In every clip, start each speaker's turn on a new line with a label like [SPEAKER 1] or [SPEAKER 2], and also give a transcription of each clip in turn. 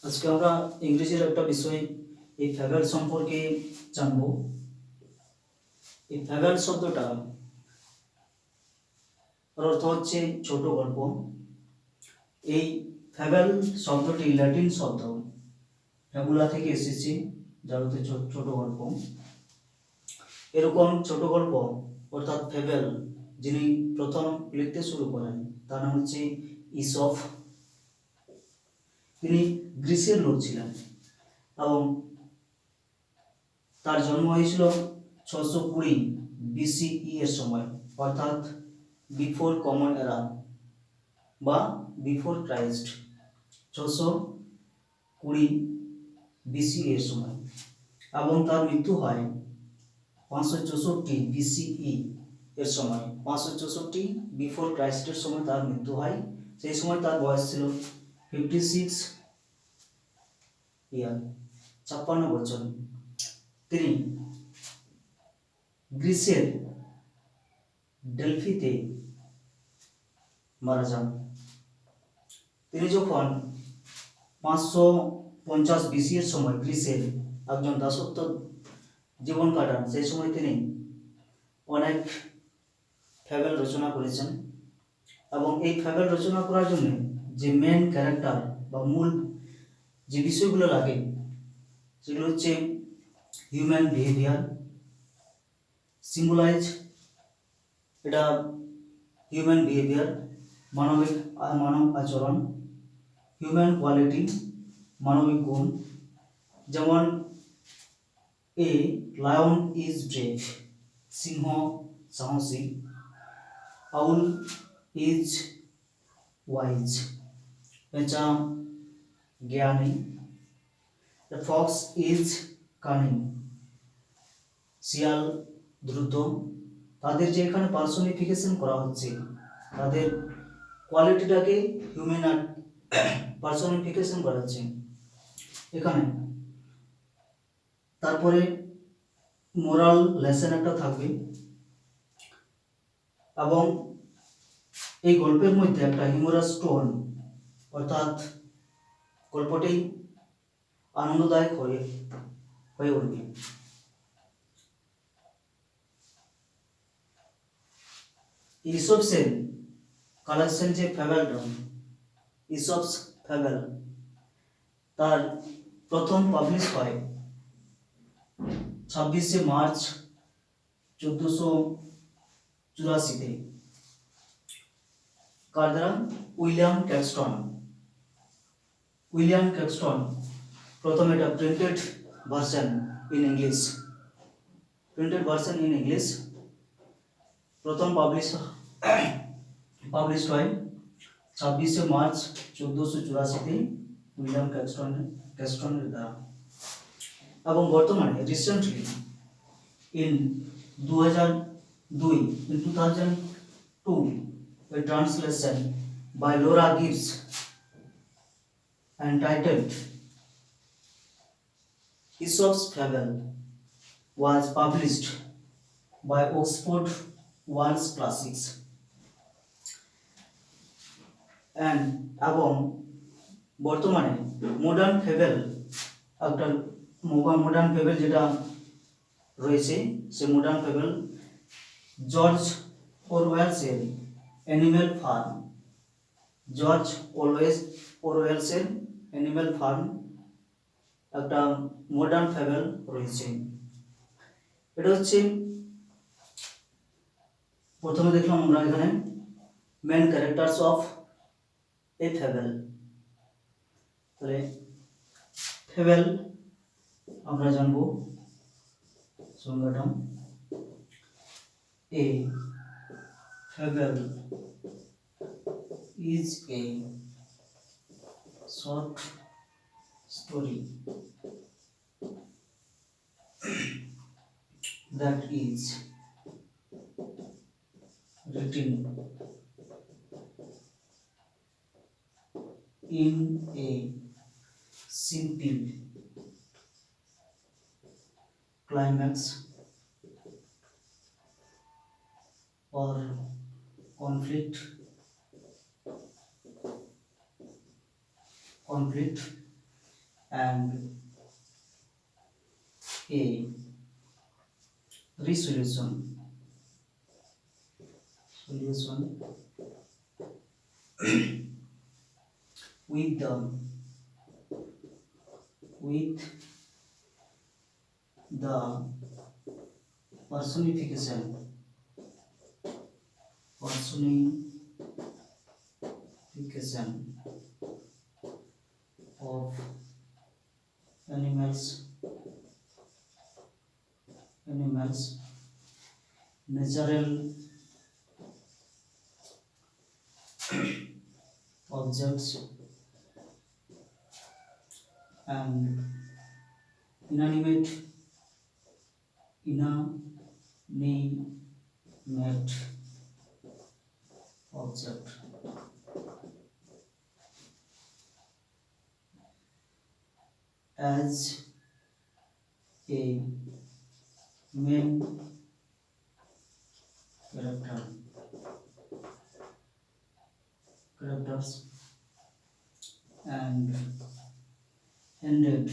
[SPEAKER 1] আজকে আমরা ইংরেজির একটা বিষয় এই ফ্যাবেল সম্পর্কে জানব। এই ফ্যাবেল শব্দটা অর্থ হচ্ছে ছোট গল্প। এই ফ্যাবেল শব্দটি ল্যাটিন শব্দ ফ্যাবুলা থেকে এসেছে, যার অর্থ ছোট গল্প। এরকম ছোট গল্প অর্থাৎ ফ্যাবেল যিনি প্রথম লিখতে শুরু করেন তার নাম হচ্ছে ইসফ। তিনি গ্রিসের লোক ছিলেন এবং তার জন্ম হয়েছিল 620 BCE এর সময়, অর্থাৎ বিফোর কমন এরা বা বিফোর ক্রাইস্ট। 620 BCE এর সময় এবং তার মৃত্যু হয় 564 BCE এর সময়। 564 বিফোর ক্রাইস্টের সময় তার মৃত্যু হয়। সেই সময় তার বয়স ছিল 56 ইয়ার, 56 বছর। তিনি গ্রিসের ডেলফিতে মারা যান। তিনি যখন 550 BC এর সময় গ্রিসের একজন দাসত্ব জীবন কাটান, সেই সময় তিনি অনেক ফ্যাবেল রচনা করেছেন এবং এই ফ্যাবেল রচনা করার জন্য যে মেন ক্যারেক্টার বা মূল যে বিষয়গুলো লাগে সেগুলো হচ্ছে হিউম্যান বিহেভিয়ার, সিম্বলাইজ, এটা হিউম্যান বিহেভিয়ার মানব আচরণ, হিউম্যান কোয়ালিটি মানবিক গুণ, যেমন এ লায়ন ইজ ব্রেভ, সিংহ সাহসী, আউল ইজ ওয়াইজ, পেঁচা জ্ঞানী, দ্য ফক্স ইজ কানিং, শিয়াল দ্রুত। তাদের যে এখানে পার্সোনিফিকেশন করা হচ্ছে, তাদের কোয়ালিটিটাকে হিউম্যান পার্সোনিফিকেশন করা হচ্ছে এখানে। তারপরে মোরাল লেসন একটা থাকবে এবং এই গল্পের মধ্যে একটা হিউমারাস টোন, অর্থাৎ গল্পটি আনন্দদায়ক হয়ে উঠবে। ইসপসের কালেকশন যে ফ্যাবেলটা, ইসপস ফ্যাবেল, তার প্রথম পাবলিশ হয় 26 মার্চ 1484-তে। কার দ্বারা? উইলিয়াম ক্যাক্সটন প্রথম এটা প্রিন্টেড ভার্সন ইন ইংলিশ প্রথম পাবলিশ হয় 26 মার্চ 1484-তে উইলিয়াম ক্যাক্সটনের দ্বারা। এবং বর্তমানে recently in 2002 a translation by Laura Gibbs entitled Aesop's Fable was published by Oxford World's Classics and এবং বর্তমানে মডার্ন ফেবেল যেটা রয়েছে, সে মডার্ন ফেবেল জর্জ অরওয়েলসের অ্যানিম্যাল ফার্ম একটা মডার্ন ফেবেল রয়েছে। এটা হচ্ছে প্রথমে দেখলাম আমরা এখানে main characters of a fable. তাহলে ফেবেল আমরা জানবো সংজ্ঞাটা। A fable is a short story that is written in a simple climax or conflict and a resolution solution with the personification of animals natural objects and inanimate object as a main characters and ended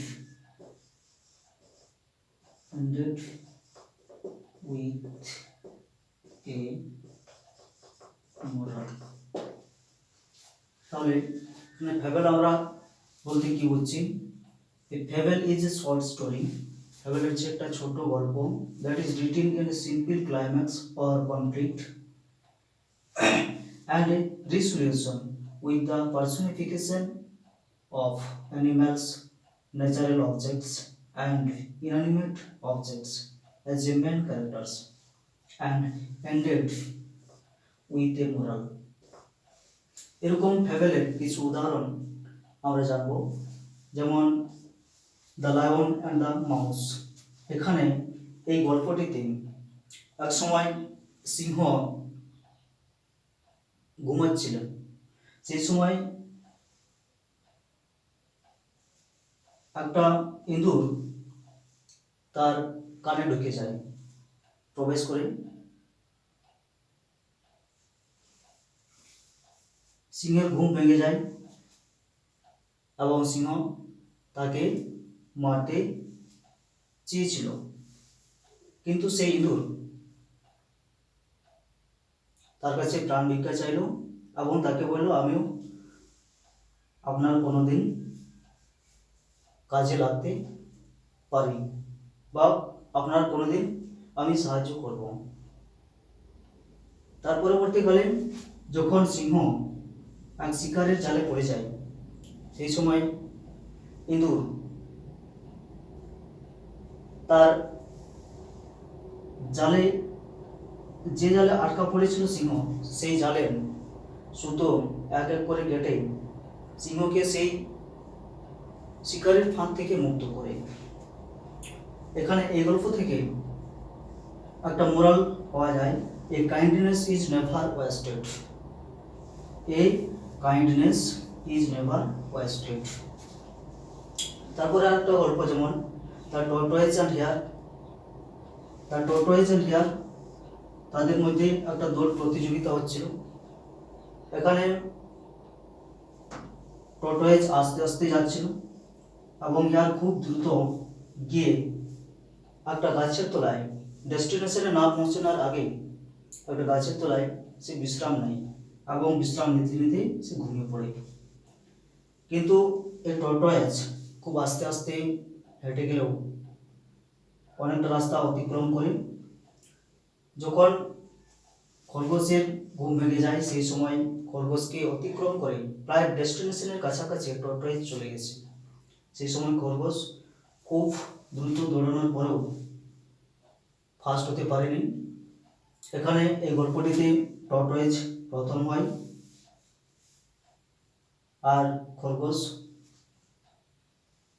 [SPEAKER 1] with a moral তাহলে এখানে fable আমরা বলতে কি বুঝছি a fable is a short story fable হচ্ছে একটা ছোট গল্প that is written in a simple climax or conflict and a resolution with the personification of animals, natural objects, and inanimate objects as the main characters, and ended with a moral. এরকম ফ্যাবেলের কিছু উদাহরণ আমরা জানব, যেমন the lion and the mouse. এখানে এই গল্পটিতে এক সময় সিংহ ঘুমাচ্ছিলেন, সেই সময় একটা ইঁদুর তার কানে ঢুকে যায়, প্রবেশ করে সিংহের ঘুম ভেঙে যায় এবং সিংহ তাকে মারতে চেয়েছিল, কিন্তু সেই ইঁদুর তার কাছে প্রাণ ভিক্ষা চাইল এবং তাকে বলল আমিও আপনার কোনোদিন কাজে লাগতে পারি বা আপনার কোনোদিন আমি সাহায্য করব। তার পরবর্তীকালে যখন সিংহ এক শিকারের জালে পড়ে যায়, সেই সময় ইঁদুর তার জালে যে জালে আটকা পড়েছিল সিংহ, সেই জালের সুতো এক এক করে কেটে সিংহকে সেই শিকারের ফাঁদ থেকে মুক্ত করে। এখানে এই গল্প থেকে একটা মোরাল পাওয়া যায়, a kindness is never wasted. A kindness is never wasted. তারপরে আরেকটা গল্প, যেমন the tortoise and hare. The tortoise and hare, তাদের মধ্যে একটা দৌড় প্রতিযোগিতা হচ্ছিল। এখানে টর্টয়েজ আস্তে আস্তে যাচ্ছিল এবং হেয়ার খুব দ্রুত গিয়ে একটা গাছের তলায়, ডেস্টিনেশনে না পৌঁছানোর আগে একটা গাছের তলায় সে বিশ্রাম নেয় এবং বিশ্রাম নিতে নিতে সে ঘুমিয়ে পড়ে। কিন্তু এই টর্টয়েজ খুব আস্তে আস্তে হেঁটে গেলেও অনেকটা রাস্তা অতিক্রম করে যখন খরগোশের ঘুম ভেঙে যায়, সেই সময় খরগোশকে অতিক্রম করে প্রায় ডেস্টিনেশনের কাছাকাছি টর্টয়েজ চলে গেছে। সেই সময় খরগোশ খুব দ্রুত দৌড়ানোর পরেও ফার্স্ট হতে পারেনি। এখানে এই গল্পটিতে টর্টয়েজ প্রথম হয় আর খরগোশ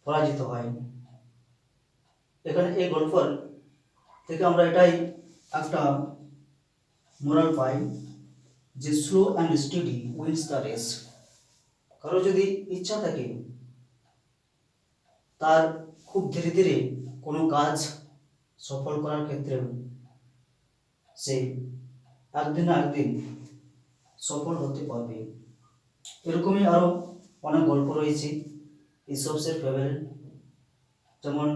[SPEAKER 1] পরাজিত হয়। এখানে এই গল্পের থেকে আমরা এটাই একটা মোরাল পাই যে slow and steady wins the race. কারো যদি ইচ্ছা থাকে তার খুব ধীরে ধীরে কোনো কাজ সফল করার ক্ষেত্রেও সে একদিন না একদিন সফল হতে পারবে। এরকমই আরও অনেক গল্প রয়েছে, ইসপসের ফেবেল, যেমন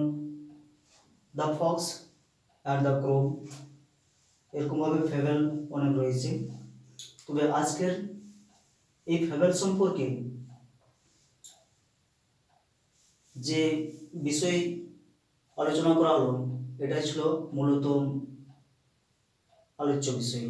[SPEAKER 1] the fox and the crow, এরকমভাবে ফেবেল অনেক রয়েছে। তবে আজকের এই ফেবেল সম্পর্কে যে বিষয় আলোচনা করা হলো, এটাই ছিল মূলত আলোচ্য বিষয়।